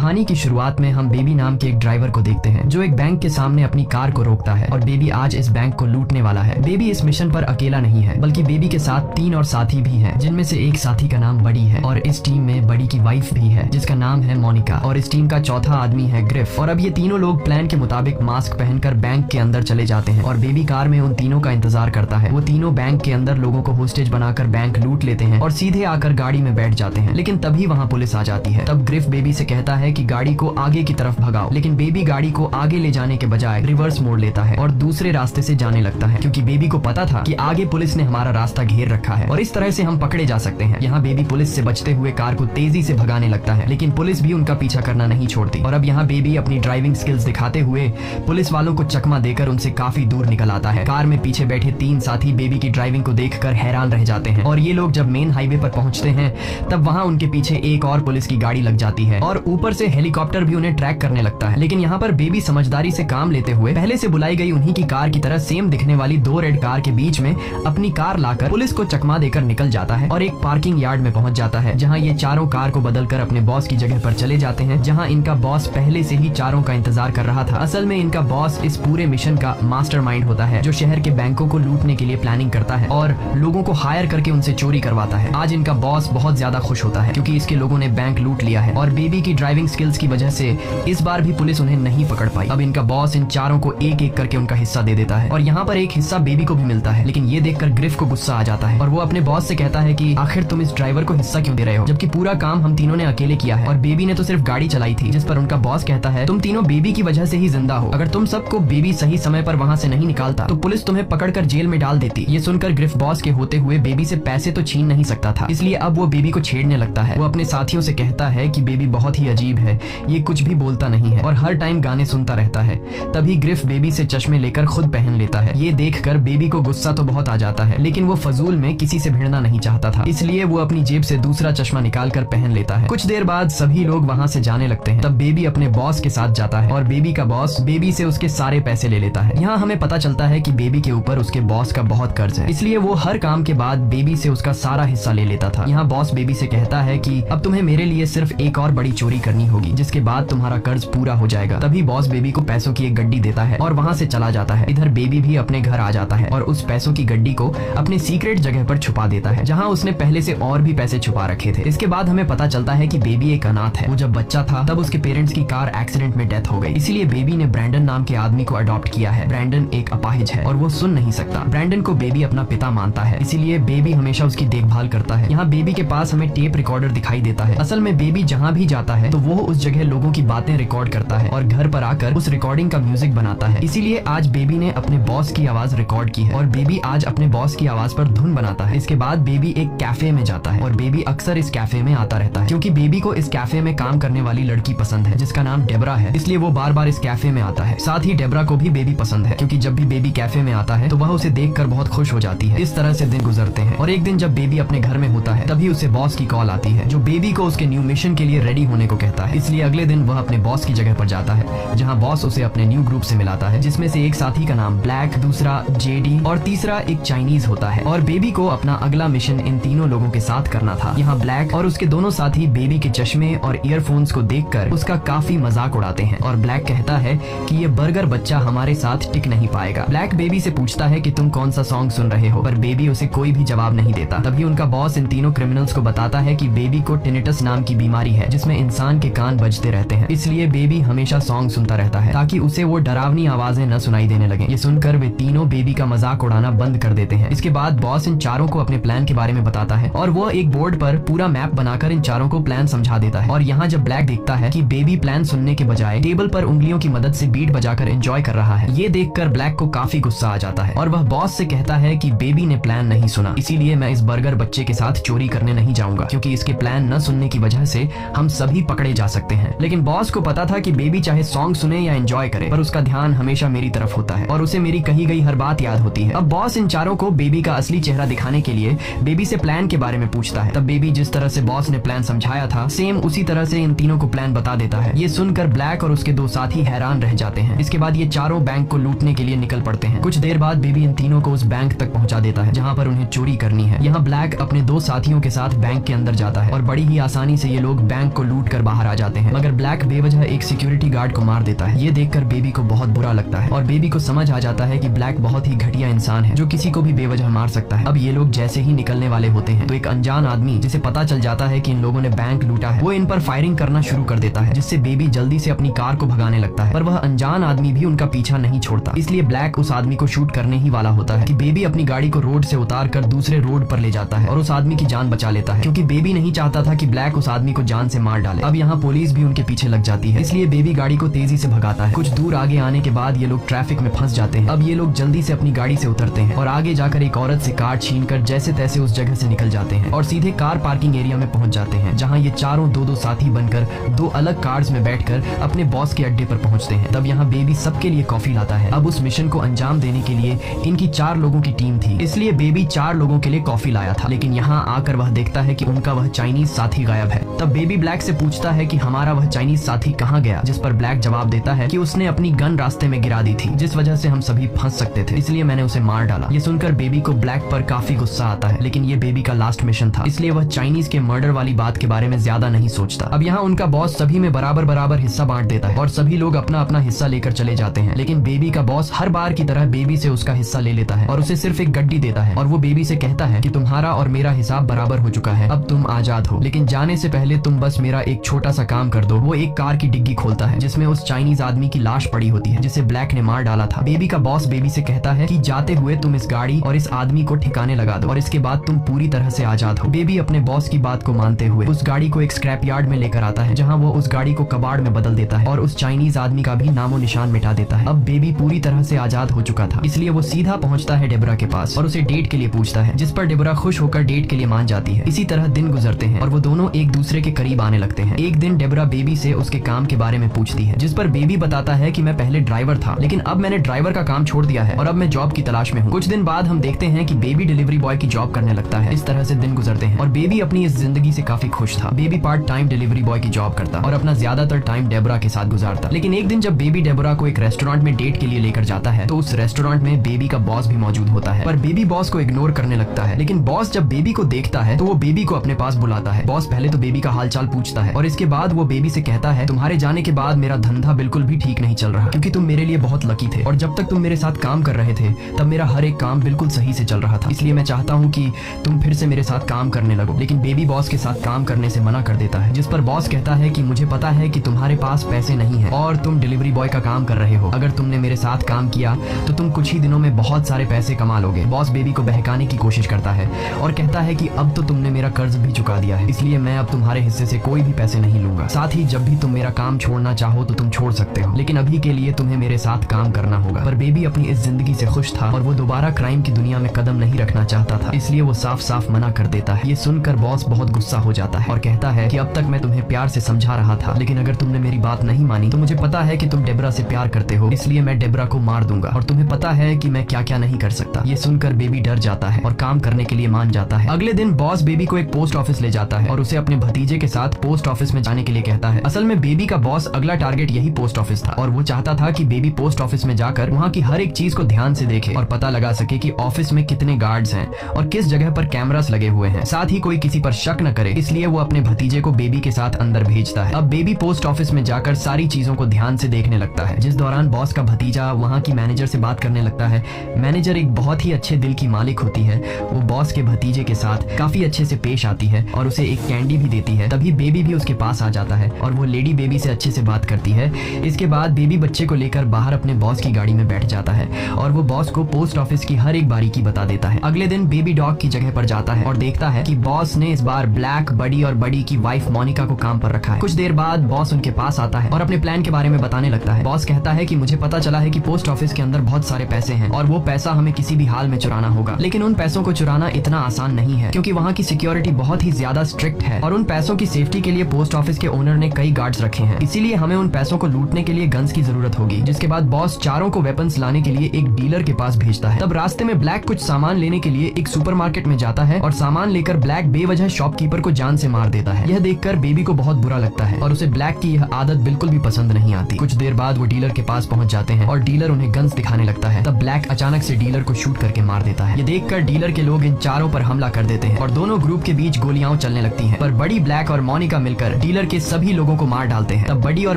कहानी की शुरुआत में हम बेबी नाम के एक ड्राइवर को देखते हैं जो एक बैंक के सामने अपनी कार को रोकता है और बेबी आज इस बैंक को लूटने वाला है। बेबी इस मिशन पर अकेला नहीं है बल्कि बेबी के साथ 3 और साथी भी हैं, जिनमें से एक साथी का नाम बड़ी है और इस टीम में बड़ी की वाइफ भी है जिसका नाम है मोनिका, और इस टीम का चौथा आदमी है ग्रिफ। और अब ये तीनों लोग प्लान के मुताबिक मास्क पहनकर बैंक के अंदर चले जाते हैं और बेबी कार में उन तीनों का इंतजार करता है। वो तीनों बैंक के अंदर लोगों को होस्टेज बनाकर बैंक लूट लेते हैं और सीधे आकर गाड़ी में बैठ जाते हैं। लेकिन तभी वहाँ पुलिस आ जाती है। तब ग्रिफ बेबी से कहता है कि गाड़ी को आगे की तरफ भगाओ, लेकिन बेबी गाड़ी को आगे ले जाने के बजाय रिवर्स मोड़ लेता है और दूसरे रास्ते से जाने लगता है, क्योंकि बेबी को पता था कि आगे पुलिस ने हमारा रास्ता घेर रखा है और इस तरह से हम पकड़े जा सकते हैं। यहाँ बेबी पुलिस से बचते हुए कार को तेजी से भगाने लगता है, लेकिन पुलिस भी उनका पीछा करना नहीं छोड़ती। और अब यहाँ बेबी अपनी ड्राइविंग स्किल्स दिखाते हुए पुलिस वालों को चकमा देकर उनसे काफी दूर निकल आता है। कार में पीछे बैठे 3 साथी बेबी की ड्राइविंग को देखकर हैरान रह जाते हैं और ये लोग जब मेन हाईवे पर पहुंचते हैं तब वहाँ उनके पीछे एक और पुलिस की गाड़ी लग जाती है और ऊपर से हेलीकॉप्टर भी उन्हें ट्रैक करने लगता है। लेकिन यहाँ पर बेबी समझदारी से काम लेते हुए पहले से बुलाई गई उन्हीं की कार की तरह सेम दिखने वाली 2 रेड कार के बीच में अपनी कार लाकर पुलिस को चकमा देकर निकल जाता है और एक पार्किंग यार्ड में पहुंच जाता है, जहां ये चारों कार को बदलकर अपने बॉस की जगह पर चले जाते हैं, जहां इनका बॉस पहले से ही चारों का इंतजार कर रहा था। असल में इनका बॉस इस पूरे मिशन का मास्टरमाइंड होता है, जो शहर के बैंकों को लूटने के लिए प्लानिंग करता है और लोगों को हायर करके उनसे चोरी करवाता है। आज इनका बॉस बहुत ज्यादा खुश होता है क्योंकि इसके लोगों ने बैंक लूट लिया है और बेबी की ड्राइविंग स्किल्स की वजह से इस बार भी पुलिस उन्हें नहीं पकड़ पाई। अब इनका बॉस इन चारों को एक एक करके उनका हिस्सा दे देता है और यहाँ पर एक हिस्सा बेबी को भी मिलता है, लेकिन ये देखकर ग्रिफ को गुस्सा आ जाता है और वो अपने बॉस से कहता है कि आखिर तुम इस ड्राइवर को हिस्सा क्यों दे रहे हो, जबकि पूरा काम हम तीनों ने अकेले किया है और बेबी ने तो सिर्फ गाड़ी चलाई थी। जिस पर उनका बॉस कहता है तुम तीनों बेबी की वजह से ही जिंदा हो, अगर तुम सबको बेबी सही समय पर वहाँ से नहीं निकालता तो पुलिस तुम्हें पकड़कर जेल में डाल देती। ये सुनकर ग्रिफ बॉस के होते हुए बेबी से पैसे तो छीन नहीं सकता था, इसलिए अब वो बेबी को छेड़ने लगता है। वो अपने साथियों से कहता है कि बेबी बहुत ही अजीब है, ये कुछ भी बोलता नहीं है और हर टाइम गाने सुनता रहता है। तभी ग्रिफ बेबी से चश्मे लेकर खुद पहन लेता है। ये देखकर बेबी को गुस्सा तो बहुत आ जाता है, लेकिन वो फजूल में किसी से भिड़ना नहीं चाहता था, इसलिए वो अपनी जेब से दूसरा चश्मा निकाल कर पहन लेता है। कुछ देर बाद सभी लोग वहाँ से जाने लगते हैं। तब बेबी अपने बॉस के साथ जाता है और बेबी का बॉस बेबी से उसके सारे पैसे ले लेता है। यहाँ हमें पता चलता है कि बेबी के ऊपर उसके बॉस का बहुत कर्ज है, इसलिए वो हर काम के बाद बेबी से उसका सारा हिस्सा ले लेता था। यहाँ बॉस बेबी से कहता है कि अब तुम्हें मेरे लिए सिर्फ एक और बड़ी चोरी करनी होगी, जिसके बाद तुम्हारा कर्ज पूरा हो जाएगा। तभी बॉस बेबी को पैसों की एक गड्डी देता है और वहाँ से चला जाता है। इधर बेबी भी अपने घर आ जाता है और उस पैसों की गड्डी को अपने सीक्रेट जगह पर छुपा देता है, जहाँ उसने पहले से और भी पैसे छुपा रखे थे। इसके बाद हमें पता चलता है कि बेबी एक अनाथ है। वो जब बच्चा था तब उसके पेरेंट्स की कार एक्सीडेंट में डेथ हो गई, इसीलिए बेबी ने ब्रैंडन नाम के आदमी को अडॉप्ट किया है। ब्रैंडन एक अपाहिज है और वो सुन नहीं सकता। ब्रैंडन को बेबी अपना पिता मानता है, इसीलिए बेबी हमेशा उसकी देखभाल करता है। यहाँ बेबी के पास हमें टेप रिकॉर्डर दिखाई देता है। असल में बेबी जहाँ भी जाता है तो वो उस जगह लोगों की बातें रिकॉर्ड करता है और घर पर आकर उस रिकॉर्डिंग का म्यूजिक बनाता है। इसीलिए आज बेबी ने अपने बॉस की आवाज रिकॉर्ड की है और बेबी आज अपने बॉस की आवाज पर धुन बनाता है। इसके बाद बेबी एक कैफे में जाता है और बेबी अक्सर इस कैफे में आता रहता है, क्योंकि बेबी को इस कैफे में काम करने वाली लड़की पसंद है जिसका नाम डेबरा है, इसलिए वो बार बार इस कैफे में आता है। साथ ही डेबरा को भी बेबी पसंद है, क्योंकि जब भी बेबी कैफे में आता है तो वह उसे देखकर बहुत खुश हो जाती है। इस तरह से दिन गुजरते हैं और एक दिन जब बेबी अपने घर में होता है तभी उसे बॉस की कॉल आती है, जो बेबी को उसके न्यू मिशन के लिए रेडी होने को कहता है। इसलिए अगले दिन वह अपने बॉस की जगह पर जाता है, जहाँ बॉस उसे अपने न्यू ग्रुप से मिलाता है, जिसमें से एक साथी का नाम ब्लैक, दूसरा जेडी और तीसरा एक चाइनीज होता है। और बेबी को अपना अगला मिशन इन तीनों लोगों के साथ करना था। यहाँ ब्लैक और उसके दोनों साथी बेबी के चश्मे और ईयरफोन्स को देखकर उसका काफी मजाक उड़ाते हैं और ब्लैक कहता है कि ये बर्गर बच्चा हमारे साथ टिक नहीं पाएगा। ब्लैक बेबी से पूछता है कि तुम कौन सा सॉन्ग सुन रहे हो, पर बेबी उसे कोई भी जवाब नहीं देता। तभी उनका बॉस इन तीनों क्रिमिनल्स को बताता है कि बेबी को टिनिटस नाम की बीमारी है, जिसमें इंसान के कान बजते रहते हैं, इसलिए बेबी हमेशा सॉन्ग सुनता रहता है ताकि उसे वो डरावनी आवाजें न सुनाई देने लगे। ये सुनकर वे तीनों बेबी का मजाक उड़ाना बंद कर देते हैं। इसके बाद बॉस इन चारों को अपने प्लान के बारे में बताता है और वो एक बोर्ड पर पूरा मैप बनाकर इन चारों को प्लान समझा देता है। और यहाँ जब ब्लैक देखता है कि बेबी प्लान सुनने के बजाय टेबल पर उंगलियों की मदद से बीट बजाकर एंजॉय कर रहा है, ये देखकर ब्लैक को काफी गुस्सा आ जाता है और वह बॉस से कहता है कि बेबी ने प्लान नहीं सुना, इसीलिए मैं इस बर्गर बच्चे के साथ चोरी करने नहीं जाऊंगा, क्योंकि इसके प्लान न सुनने की वजह से हम सभी पकड़े जा सकते हैं। लेकिन बॉस को पता था कि बेबी चाहे सॉन्ग सुने या एंजॉय करे, पर उसका ध्यान हमेशा मेरी तरफ होता है और उसे मेरी कही गई हर बात याद होती है। अब बॉस इन चारों को बेबी का असली चेहरा दिखाने के लिए बेबी से प्लान के बारे में पूछता है। तब बेबी जिस तरह से बॉस ने प्लान समझाया था सेम उसी तरह से इन तीनों को प्लान बता देता है। ये सुनकर ब्लैक और उसके 2 साथी हैरान रह जाते हैं। इसके बाद ये चारों बैंक को लूटने के लिए निकल पड़ते हैं। कुछ देर बाद बेबी इन तीनों को उस बैंक तक पहुंचा देता है जहां पर उन्हें चोरी करनी है। यहाँ ब्लैक अपने 2 साथियों के साथ बैंक के अंदर जाता है और बड़ी ही आसानी से ये लोग बैंक को लूट कर बाहर आ जाते हैं, मगर ब्लैक बेवजह एक सिक्योरिटी गार्ड को मार देता है। ये देखकर बेबी को बहुत बुरा लगता है और बेबी को समझ आ जाता है कि ब्लैक बहुत ही घटिया इंसान है जो किसी को भी बेवजह मार सकता है। अब ये लोग जैसे ही निकलने वाले होते हैं तो एक अनजान आदमी जिसे पता चल जाता है कि इन लोगों ने बैंक लूटा है, वो इन पर फायरिंग करना शुरू कर देता है, जिससे बेबी जल्दी से अपनी कार को भगाने लगता है। पर वह अनजान आदमी भी उनका पीछा नहीं छोड़ता, इसलिए ब्लैक उस आदमी को शूट करने ही वाला होता है कि बेबी अपनी गाड़ी को रोड से उतार कर दूसरे रोड पर ले जाता है और उस आदमी की जान बचा लेता है, क्योंकि बेबी नहीं चाहता था कि ब्लैक उस आदमी को जान से मार डाले। अब यहाँ पुलिस भी उनके पीछे लग जाती है, इसलिए बेबी गाड़ी को तेजी से भगाता है। कुछ दूर आगे आने के बाद ये लोग ट्रैफिक में फंस जाते हैं। अब ये लोग जल्दी से अपनी गाड़ी से उतरते हैं और आगे जाकर एक औरत से कार छीनकर जैसे तैसे उस जगह से निकल जाते हैं और सीधे कार पार्किंग एरिया में पहुंच जाते हैं, जहां ये चारों दो साथी बनकर दो अलग कार्स में बैठकर अपने बॉस के अड्डे पर पहुंचते हैं। तब यहाँ बेबी सबके लिए कॉफी लाता है। अब उस मिशन को अंजाम देने के लिए इनकी 4 लोगों की टीम थी, इसलिए बेबी 4 लोगों के लिए कॉफी लाया था। लेकिन यहाँ आकर वह देखता है कि उनका वह चाइनीज साथी गायब है। तब बेबी ब्लैक से पूछता है कि हमारा वह चाइनीज साथी कहाँ गया, जिस पर ब्लैक जवाब देता है कि उसने अपनी गन रास्ते में गिरा दी थी, जिस वजह से हम सभी फंस सकते थे, इसलिए मैंने उसे मार डाला। ये सुनकर बेबी को ब्लैक पर काफी गुस्सा आता है, लेकिन ये बेबी का लास्ट मिशन था, इसलिए वह चाइनीज के मर्डर वाली बात के बारे में ज्यादा नहीं सोचता। अब यहाँ उनका बॉस सभी में बराबर हिस्सा बांट देता है और सभी लोग अपना अपना हिस्सा लेकर चले जाते हैं। लेकिन बेबी का बॉस हर बार की तरह बेबी से उसका हिस्सा ले लेता है और उसे सिर्फ एक गड्डी देता है और वो बेबी से कहता है कि तुम्हारा और मेरा हिसाब बराबर हो चुका है, अब तुम आजाद हो, लेकिन जाने से पहले तुम बस मेरा एक छोटा सा काम कर दो। वो एक कार की डिग्गी खोलता है जिसमें उस चाइनीज आदमी की लाश पड़ी होती है जिसे ब्लैक ने मार डाला था। बेबी का बॉस बेबी से कहता है कि जाते हुए तुम इस गाड़ी और इस आदमी को ठिकाने लगा दो और इसके बाद तुम पूरी तरह से आजाद हो। बेबी अपने बॉस की बात को मानते हुए उस गाड़ी को एक स्क्रैप यार्ड में लेकर आता है, जहाँ वो उस गाड़ी को कबाड़ में बदल देता है और उस चाइनीज आदमी का भी नामो निशान मिटा देता है। अब बेबी पूरी तरह से आजाद हो चुका था, इसलिए वो सीधा पहुंचता है डेबरा के पास और उसे डेट के लिए पूछता है, जिस पर डेबरा खुश होकर डेट के लिए मान जाती है। इसी तरह दिन गुजरते हैं और वो दोनों एक दूसरे के करीब आने लगते हैं। एक दिन डेबरा बेबी से उसके काम के बारे में पूछती है, जिस पर बेबी बताता है कि मैं पहले ड्राइवर था, लेकिन अब मैंने ड्राइवर का काम छोड़ दिया है और अब मैं जॉब की तलाश में हूँ। कुछ दिन बाद हम देखते हैं कि बेबी डिलीवरी बॉय की जॉब करने लगता है। इस तरह से दिन गुजरते हैं और बेबी अपनी इस जिंदगी से काफी खुश था। Baby part time delivery boy की जॉब करता और अपना ज्यादातर टाइम डेबरा के साथ गुजारता। लेकिन एक दिन जब बेबी डेबरा को एक रेस्टोरेंट में डेट के लिए लेकर जाता है तो उस रेस्टोरेंट में बेबी का बॉस भी मौजूद होता है, पर बेबी बॉस को इग्नोर करने लगता है। लेकिन बॉस जब बेबी को देखता है तो वो बेबी को अपने पास बुलाता है। बॉस पहले तो बेबी का हालचाल पूछता है और इसके बाद वो बेबी से कहता है, तुम्हारे जाने के बाद मेरा धंधा बिल्कुल भी ठीक नहीं चल रहा, क्योंकि तुम मेरे लिए बहुत लकी थे और जब तक तुम मेरे साथ काम कर रहे थे तब मेरा हर एक काम बिल्कुल सही से चल रहा था, इसलिए मैं चाहता हूँ कि तुम फिर से मेरे साथ काम करने लगो। लेकिन बेबी बॉस के साथ काम करने से मना कर देता है, जिस पर बॉस कहता है कि मुझे पता है कि तुम्हारे पास पैसे नहीं है और तुम डिलीवरी बॉय का काम कर रहे हो, अगर तुमने मेरे साथ काम किया तो तुम कुछ ही दिनों में बहुत सारे पैसे कमा लोगे। बॉस बेबी को बहकाने की कोशिश करता है और कहता है कि अब तो तुमने मेरा कर्ज भी चुका दिया है, इसलिए मैं अब तुम्हारे हिस्से से कोई भी पैसे नहीं लूंगा। साथ ही जब भी तुम मेरा काम छोड़ना चाहो तो तुम छोड़ सकते हो, लेकिन अभी के लिए तुम्हें मेरे साथ काम करना होगा। पर बेबी अपनी इस जिंदगी से खुश था और वो दोबारा क्राइम की दुनिया में कदम नहीं रखना चाहता था, इसलिए वो साफ साफ मना कर देता है। ये सुनकर बॉस बहुत गुस्सा हो जाता है और कहता है कि अब तक मैं तुम्हें प्यार से समझा रहा था, लेकिन अगर तुमने मेरी बात नहीं मानी तो मुझे पता है कि तुम डेबरा से प्यार करते हो, इसलिए मैं डेबरा को मार दूंगा और तुम्हें पता है कि मैं क्या क्या नहीं कर सकता। ये सुनकर बेबी डर जाता है और काम करने के लिए मान जाता है। अगले दिन बॉस बेबी को एक पोस्ट ऑफिस ले जाता है और उसे अपने भतीजे के साथ पोस्ट ऑफिस में जाने के लिए कहता है। असल में बेबी का बॉस अगला टारगेट यही पोस्ट ऑफिस था और वो चाहता था कि बेबी पोस्ट ऑफिस में जाकर वहाँ की हर एक चीज को ध्यान से देखे और पता लगा सके कि ऑफिस में कितने गार्ड्स हैं और किस जगह पर कैमरास लगे हुए हैं, साथ ही कोई किसी पर शक न करे, इसलिए वो अपने भतीजे को बेबी के साथ अंदर भेजता है। अब बेबी पोस्ट ऑफिस में जाकर सारी चीजों को ध्यान से देखने लगता है, जिस दौरान बॉस का भतीजा वहाँ की मैनेजर से बात करने लगता है। मैनेजर एक बहुत ही अच्छे दिल की मालिक होती है, वो बॉस के भतीजे के साथ काफी अच्छे से पेश आती है और उसे एक कैंडी भी देती है। तभी बेबी भी उसके पास आ जाता है और वो लेडी बेबी से अच्छे से बात करती है। इसके बाद बेबी बच्चे को लेकर बाहर अपने बॉस की गाड़ी में बैठ जाता है और वो बॉस को पोस्ट ऑफिस की हर एक बारीकी बता देता है। अगले दिन बेबी डॉग की जगह पर जाता है और देखता है कि बॉस ने इस बार ब्लैक, बडी और बडी की वाइफ मोनिका को काम पर रखा है। कुछ देर बाद बॉस उनके पास आता है और अपने प्लान के बारे में बताने लगता है। बॉस कहता है कि मुझे पता चला है कि पोस्ट ऑफिस के अंदर बहुत सारे पैसे हैं और वो पैसा हमें किसी भी हाल में चुराना होगा, लेकिन उन पैसों को चुराना इतना आसान नहीं है क्योंकि वहाँ की सिक्योरिटी बहुत ही ज्यादा स्ट्रिक्ट है और उन पैसों की सेफ्टी के लिए पोस्ट ऑफिस के ओनर ने कई गार्ड्स रखे हैं, इसीलिए हमें उन पैसों को लूटने के लिए गन्स की जरूरत होगी। जिसके बाद बॉस चारों को वेपन्स लाने के लिए एक डीलर के पास भेजता है। तब रास्ते में ब्लैक कुछ सामान लेने के लिए एक सुपरमार्केट में जाता है और सामान लेकर ब्लैक बेवजह शॉपकीपर को जान से मार देता है। यह देखकर बेबी को बहुत बुरा लगता है और उसे ब्लैक की यह आदत बिल्कुल भी पसंद नहीं आती। कुछ देर बाद वो डीलर के पास पहुंच जाते हैं और डीलर उन्हें गन्स दिखाने लगता है। तब ब्लैक अचानक से डीलर को शूट करके मार देता है। ये देखकर डीलर के लोग इन चारों पर हमला कर देते हैं और दोनों ग्रुप के बीच गोलियां चलने लगती हैं। पर बड़ी ब्लैक और मोनिका मिलकर डीलर के सभी लोगों को मार डालते हैं। तब बडी और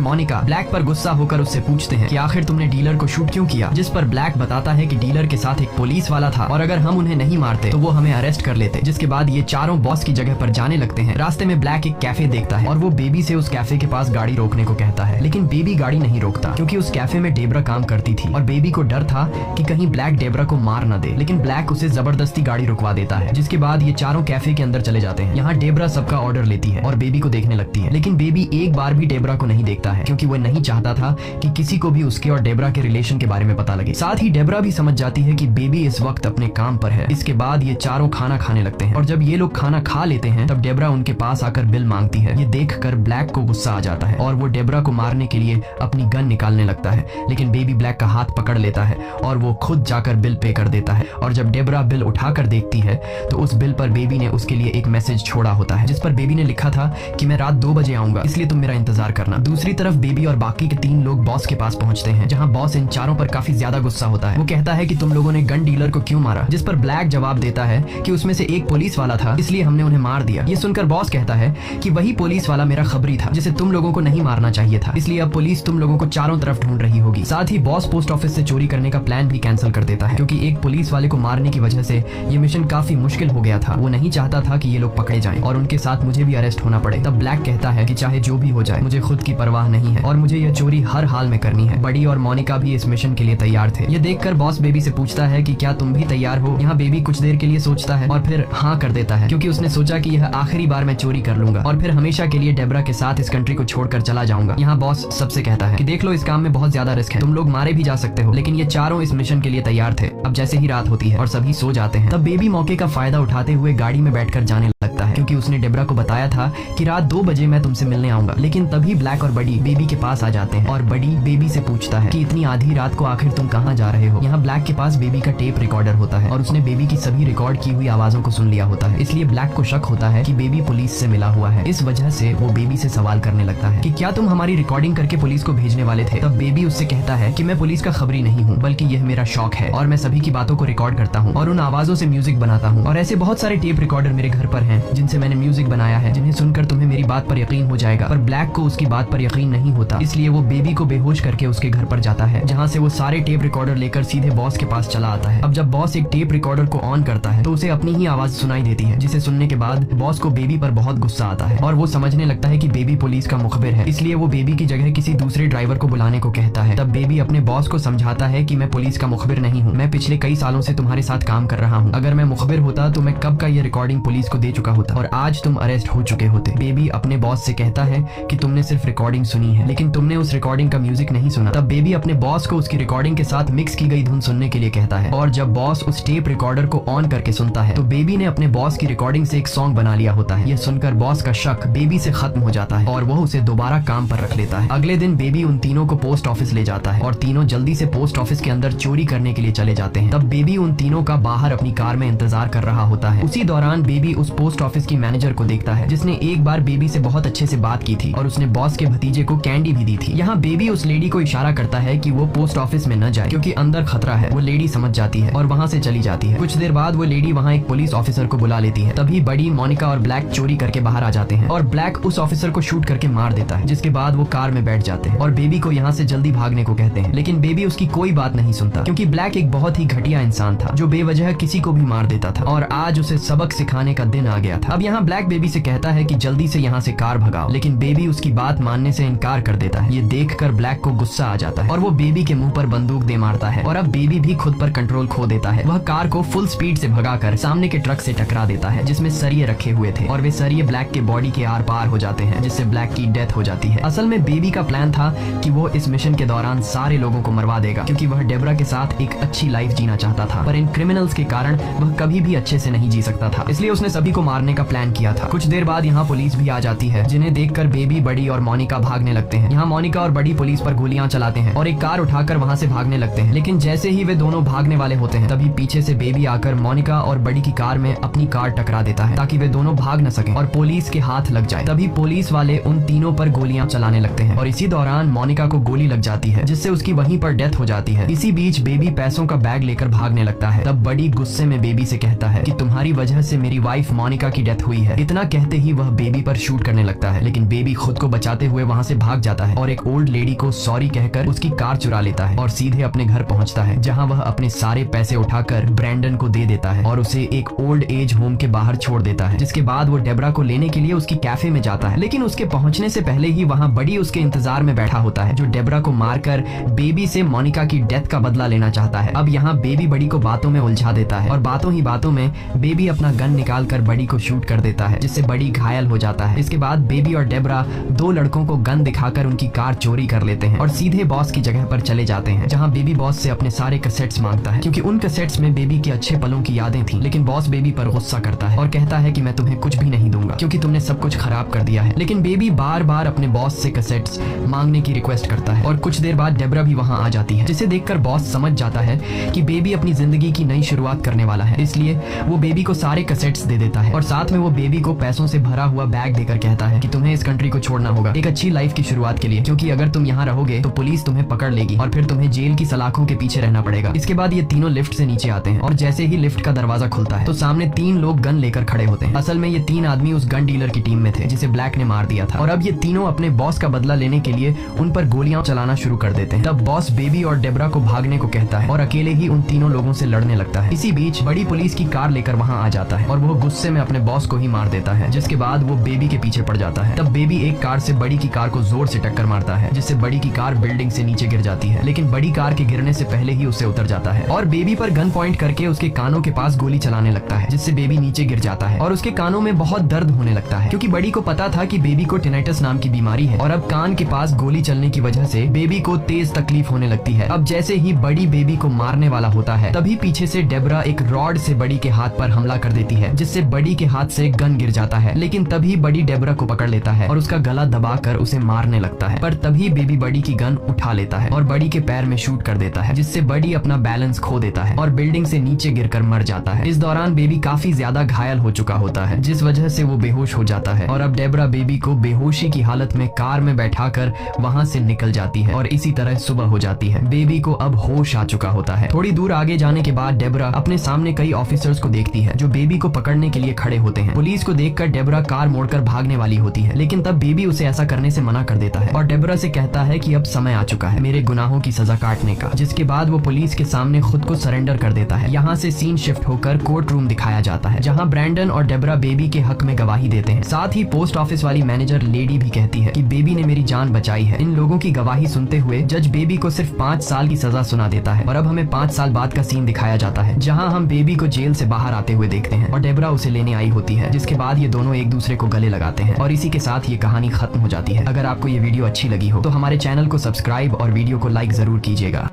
मोनिका ब्लैक पर गुस्सा होकर उससे पूछते हैं कि आखिर तुमने डीलर को शूट क्यों किया, जिस पर ब्लैक बताता है कि डीलर के साथ एक पुलिस वाला था और अगर हम उन्हें नहीं मारते तो वो हमें अरेस्ट कर लेते। जिसके बाद ये चारों बॉस की जगह पर जाने लगते हैं। रास्ते में ब्लैक एक कैफे देखता है और वो बेबी से उस कैफे के पास गाड़ी रोकने को कहता है, लेकिन बेबी गाड़ी नहीं रोकता क्योंकि उस कैफे में डेब्रा काम करती थी और बेबी को डर था कि कहीं ब्लैक डेब्रा को मार न दे, लेकिन ब्लैक उसे जबरदस्ती गाड़ी रुकवा देता है। जिसके बाद ये चारों कैफे के अंदर चले जाते हैं। यहाँ डेब्रा सबका ऑर्डर लेती है और बेबी को देखने लगती है, लेकिन बेबी एक बार भी डेब्रा को नहीं देखता है क्योंकि वो नहीं चाहता था कि किसी को भी उसके और डेब्रा के रिलेशन के बारे में पता लगे। साथ ही डेब्रा भी समझ जाती है कि बेबी इस वक्त अपने काम पर है। इसके बाद ये चारों खाना खाने लगते हैं और जब ये लोग खाना खा लेते हैं तब डेब्रा उनके पास आकर बिल मांगती है। ये देखकर ब्लैक को गुस्सा आ जाता है और वो डेब्रा को मारने के लिए अपनी गन निकालने लगता है, लेकिन बेबी ब्लैक का हाथ पकड़ लेता है और वो खुद जाकर बिल पे कर देता है। और जब डेब्रा बिल उठाकर देखती है तो उस बिल पर बेबी ने उसके लिए एक मैसेज छोड़ा होता है, जिस पर बेबी ने लिखा था कि मैं रात 2 बजे आऊंगा, इसलिए तुम मेरा इंतजार करना। दूसरी तरफ बेबी और बाकी के 3 लोग बॉस के पास पहुंचते हैं, जहां बॉस इन चारों पर काफी ज्यादा गुस्सा होता है। वो कहता है कि तुम लोगों ने गन डीलर को क्यों मारा, जिस पर ब्लैक जवाब देता है कि उसमें से एक पुलिस वाला था इसलिए हमने उन्हें मार दिया। ये सुनकर बॉस कहता है कि वही पुलिस वाला मेरा खबरी था जिसे तुम लोगों को नहीं मारना चाहिए था, इसलिए अब पुलिस तुम लोगों को चारों तरफ ढूंढ रही होगी। साथ ही बॉस पोस्ट ऑफिस से चोरी करने का प्लान भी कैंसिल कर देता है क्योंकि एक पुलिस वाले को मारने की वजह से ये मिशन काफी मुश्किल हो गया था। वो नहीं चाहता था कि ये लोग पकड़े जाएं और उनके साथ मुझे भी अरेस्ट होना पड़े। तब ब्लैक कहता है कि चाहे जो भी हो जाए मुझे खुद की परवाह नहीं है और मुझे यह चोरी हर हाल में करनी है। बडी और मोनिका भी इस मिशन के लिए तैयार थे। ये देखकर बॉस बेबी से पूछता है कि क्या तुम भी तैयार हो। यहाँ बेबी कुछ देर के लिए सोचता है और फिर हाँ कर देता है क्योंकि उसने सोचा कि यह आखिरी बार मैं चोरी कर लूंगा और फिर हमेशा के लिए डेब्रा के साथ इस कंट्री को छोड़कर चला जाऊंगा। यहाँ बॉस सबसे कहता है कि देख लो, इस काम में बहुत ज्यादा रिस्क है, तुम लोग मारे भी जा सकते हो, लेकिन ये चारों इस मिशन के लिए तैयार थे। अब जैसे ही रात होती है और सभी सो जाते हैं तब बेबी मौके का फायदा उठाते हुए गाड़ी में बैठकर जाने लगता है क्योंकि उसने डेब्रा को बताया था कि रात 2 बजे मैं तुमसे मिलने आऊंगा। लेकिन तभी ब्लैक और बडी बेबी के पास आ जाते हैं और बडी बेबी से पूछता है कि इतनी आधी रात को आखिर तुम कहाँ जा रहे हो। यहाँ ब्लैक के पास बेबी का टेप रिकॉर्डर होता है और उसने बेबी की सभी रिकॉर्ड की हुई आवाजों को सुन लिया होता है, इसलिए ब्लैक को शक होता है कि बेबी पुलिस से मिला हुआ है। इस वजह से वो बेबी से सवाल करने लगता है कि क्या तुम हमारी रिकॉर्डिंग करके पुलिस को भेजने वाले थे। तब बेबी उससे कहता है कि मैं पुलिस का खबरी नहीं हूँ, बल्कि यह मेरा शौक है और मैं सभी की बातों को रिकॉर्ड करता हूँ और उन आवाजों से म्यूजिक बनाता हूँ और ऐसे बहुत सारे टेप रिकॉर्डर मेरे घर पर हैं जिनसे मैंने म्यूजिक बनाया है, जिन्हें सुनकर तुम्हें मेरी बात पर यकीन हो जाएगा। पर ब्लैक को उसकी बात पर यकीन नहीं होता, इसलिए वो बेबी को बेहोश करके उसके घर पर जाता है, जहाँ से वो सारे टेप रिकॉर्डर लेकर सीधे बॉस के पास चला आता है। अब जब बॉस एक टेप रिकॉर्डर को ऑन करता है तो उसे अपनी ही आवाज सुनाई देती है, जिसे सुनने के बाद बॉस को बेबी पर बहुत गुस्सा आता है और वो समझने लगता है कि बेबी पुलिस का मुखबिर है, इसलिए वो बेबी की जगह किसी दूसरे ड्राइवर को बुलाने को कहता है। तब बेबी अपने बॉस को समझाता है कि मैं पुलिस का मुखबिर नहीं हूँ, मैं पिछले कई सालों से तुम्हारे साथ काम कर रहा हूँ, अगर मैं मुखबिर होता तो मैं कब का ये रिकॉर्डिंग पुलिस को दे चुका होता और आज तुम अरेस्ट हो चुके होते। बेबी अपने बॉस से कहता है कि तुमने सिर्फ रिकॉर्डिंग सुनी है, लेकिन तुमने उस रिकॉर्डिंग का म्यूजिक नहीं सुना। तब बेबी अपने बॉस को उसकी रिकॉर्डिंग के साथ मिक्स की गई धुन सुनने के लिए कहता है और जब बॉस उस टेप रिकॉर्डर को ऑन करके सुनता है तो बेबी ने अपने बॉस की रिकॉर्डिंग से एक सॉन्ग बना लिया होता है। यह सुनकर बॉस का शक बेबी से खत्म हो जाता है और वह उसे दोबारा काम पर रख लेता है। अगले दिन बेबी उन तीनों को पोस्ट ऑफिस ले जाता है और तीनों जल्दी से पोस्ट ऑफिस के अंदर चोरी करने के लिए चले जाते हैं। तब बेबी उन तीनों का बाहर अपनी कार में इंतजार कर रहा होता है। उसी दौरान बेबी उस पोस्ट ऑफिस की मैनेजर को देखता है जिसने एक बार बेबी से बहुत अच्छे से बात की थी और उसने बॉस के भतीजे को कैंडी भी दी थी। यहाँ बेबी उस लेडी को इशारा करता है कि वो पोस्ट ऑफिस में न जाए क्योंकि अंदर खतरा है। वो लेडी समझ जाती है और वहाँ से चली जाती है। कुछ देर बाद वो लेडी वहाँ एक पुलिस ऑफिसर को बुला लेती है। तभी बडी, मोनिका और ब्लैक चोरी करके बाहर आ जाते हैं और ब्लैक उस ऑफिसर को शूट करके मार देता है, जिसके बाद वो कार में बैठ जाते हैं और बेबी को यहाँ से जल्दी भागने को कहते हैं, लेकिन बेबी उसकी कोई बात नहीं सुनता क्योंकि ब्लैक एक बहुत ही घटिया इंसान था जो बेवजह किसी को भी मार देता था और आज उसे सबक सिखाने का दिन आ गया था। अब यहाँ ब्लैक बेबी से कहता है कि जल्दी से यहाँ से कार भगाओ, लेकिन बेबी उसकी बात मानने से इनकार कर देता है। ये देखकर ब्लैक को गुस्सा आ जाता है और वो बेबी के मुंह पर बंदूक दे मारता है और अब बेबी भी खुद पर कंट्रोल खो देता है। वह कार को फुल स्पीड से भगाकर सामने के ट्रक से टकरा देता है जिसमें सरिये रखे हुए थे और वे सरिये ब्लैक के बॉडी के आर पार हो जाते हैं, जिससे ब्लैक की डेथ हो जाती है। असल में बेबी का प्लान था कि वो इस मिशन के दौरान सारे लोगों को मरवा देगा क्योंकि वह डेब्रा के साथ एक अच्छी लाइफ जीना चाहता था, पर इन क्रिमिनल्स के कारण वह कभी भी अच्छे से नहीं जी सकता था, इसलिए उसने सभी को मारने का प्लान किया था। कुछ देर बाद यहाँ पुलिस भी आ जाती है, जिन्हें देखकर बेबी, बडी और मोनिका भागने लगते हैं। यहाँ मोनिका और बडी पुलिस पर गोलियां चलाते हैं और एक कार उठाकर वहाँ से भागने लगते हैं, लेकिन जैसे ही वे दोनों भागने वाले होते हैं तभी पीछे से बेबी आकर मोनिका और बडी की कार में अपनी कार टकरा देता है ताकि वे दोनों भाग न सकें और पुलिस के हाथ लग जाए। तभी पुलिस वाले उन तीनों पर गोलियां चलाने लगते हैं और इसी दौरान मोनिका को गोली लग जाती है जिससे उसकी वहीं पर डेथ हो जाती है। इसी बीच बेबी पैसों का बैग लेकर भागने लगता है। तब बडी गुस्से में बेबी से कहता है कि तुम्हारी वजह से मेरी वाइफ मोनिका की डेथ हुई है। इतना कहते ही वह बेबी पर शूट करने लगता है, लेकिन बेबी खुद को बचाते हुए वहाँ से भाग जाता है और एक ओल्ड लेडी को सॉरी कहकर उसकी कार चुरा लेता है और सीधे अपने घर पहुंचता है, जहाँ वह अपने सारे पैसे उठाकर ब्रैंडन को दे देता है और उसे एक ओल्ड एज होम के बाहर छोड़ देता है। जिसके बाद वो डेबरा को लेने के लिए उसकी कैफे में जाता है, लेकिन उसके पहुंचने से पहले ही वहाँ बड़ी उसके इंतजार में बैठा होता है, जो डेबरा को मारकर बेबी से मोनिका की डेथ का बदला लेना चाहता है। अब यहाँ बेबी बड़ी को बातों में उलझा देता है और बातों ही बातों में बेबी अपना गन निकाल कर बड़ी को शूट कर देता है, जिससे बड़ी घायल हो जाता है। इसके बाद बेबी और डेबरा दो लड़कों को गन दिखाकर उनकी कार चोरी कर लेते हैं और सीधे बॉस की जगह पर चले जाते हैं, जहाँ बेबी बॉस से अपने सारे कैसेट्स मांगता है, क्योंकि उन कैसेट्स में बेबी के अच्छे पलों की यादें थी। लेकिन बॉस बेबी पर गुस्सा करता है और कहता है कि मैं तुम्हें कुछ भी नहीं दूंगा क्योंकि तुमने सब कुछ खराब कर दिया है। लेकिन बेबी बार बार अपने बॉस से कैसेट्स मांगने की रिक्वेस्ट करता है और कुछ देर बाद डेबरा भी वहाँ आ जाती है, जिसे देखकर बॉस समझ जाता है कि बेबी अपनी जिंदगी की नई शुरुआत करने वाला है। इसलिए वो बेबी को सारे कैसेट्स दे देता है और साथ में वो बेबी को पैसों से भरा हुआ बैग देकर कहता है कि तुम्हें इस कंट्री को छोड़ना होगा एक अच्छी लाइफ की शुरुआत के लिए, क्योंकि अगर तुम यहाँ रहोगे तो पुलिस तुम्हें पकड़ लेगी और फिर तुम्हें जेल की सलाखों के पीछे रहना पड़ेगा। इसके बाद ये तीनों लिफ्ट से नीचे आते हैं और जैसे ही लिफ्ट का दरवाजा खुलता है तो सामने तीन लोग गन लेकर खड़े होते हैं। असल में ये तीन आदमी उस गन डीलर की टीम में थे जिसे ब्लैक ने मार दिया था और अब ये तीनों अपने बॉस का बदला लेने के लिए उन पर गोलियां चलाना शुरू कर देते हैं। तब बॉस बेबी और डेबरा को भागने को कहता है और अकेले ही उन तीनों लोगों से लड़ने लगता है। इसी बीच बड़ी पुलिस की कार लेकर वहाँ आ जाता है और वो गुस्से में अपने बॉस को ही मार देता है, जिसके बाद वो बेबी के पीछे पड़ जाता है। तब बेबी एक कार से बड़ी की कार को जोर से टक्कर मारता है, जिससे बड़ी की कार बिल्डिंग से नीचे गिर जाती है, लेकिन बड़ी कार के गिरने से पहले ही उसे उतर जाता है और बेबी पर गन पॉइंट करके उसके कानों के पास गोली चलाने लगता है, जिससे बेबी नीचे गिर जाता है और उसके कानों में बहुत दर्द होने लगता है, क्योंकि बड़ी को पता था कि बेबी को टिनाइटस नाम की बीमारी है और अब कान के पास गोली चलने की वजह से बेबी को तेज तकलीफ होने लगती है। अब जैसे ही बड़ी बेबी को मारने वाला होता है तभी पीछे से डेबरा एक रॉड से बड़ी के हाथ पर हमला कर देती है, जिससे बड़ी के हाथ से गन गिर जाता है, लेकिन तभी बड़ी डेबरा को पकड़ लेता है और उसका गला दबाकर उसे मारने लगता है। पर तभी बेबी बड़ी की गन उठा लेता है और बड़ी के पैर में शूट कर देता है, जिससे बड़ी अपना बैलेंस खो देता है और बिल्डिंग से नीचे गिरकर मर जाता है। इस दौरान बेबी काफी ज्यादा घायल हो चुका होता है, जिस वजह से वो बेहोश हो जाता है और अब डेबरा बेबी को बेहोशी की हालत में कार में बैठाकर वहां से निकल जाती है और इसी तरह सुबह हो जाती है। बेबी को अब होश आ चुका होता है। थोड़ी दूर आगे जाने के बाद डेबरा अपने सामने कई ऑफिसर्स को देखती है जो बेबी को पकड़ने के लिए खड़े होते हैं। पुलिस को देखकर डेबरा कार मोड़कर भागने वाली होती है, लेकिन तब बेबी उसे ऐसा करने से मना कर देता है और डेबरा से कहता है कि अब समय आ चुका है मेरे गुनाहों की सजा काटने का, जिसके बाद वो पुलिस के सामने खुद को सरेंडर कर देता है। यहाँ से सीन शिफ्ट होकर कोर्ट रूम दिखाया जाता है, जहाँ ब्रैंडन और डेबरा बेबी के हक में गवाही देते हैं। साथ ही पोस्ट ऑफिस वाली मैनेजर लेडी भी कहती है कि बेबी ने मेरी जान बचाई है। इन लोगों की गवाही सुनते हुए जज बेबी को सिर्फ 5 साल की सजा सुना देता है और अब हमें 5 साल बाद का सीन दिखाया जाता है, जहाँ हम बेबी को जेल से बाहर आते हुए देखते हैं और डेबरा उसे लेने आई होती है, जिसके बाद ये दोनों एक दूसरे को गले लगाते हैं और इसी के साथ ये कहानी खत्म हो जाती है। अगर आपको ये वीडियो अच्छी लगी हो तो हमारे चैनल को सब्सक्राइब और वीडियो को लाइक जरूर कीजिएगा।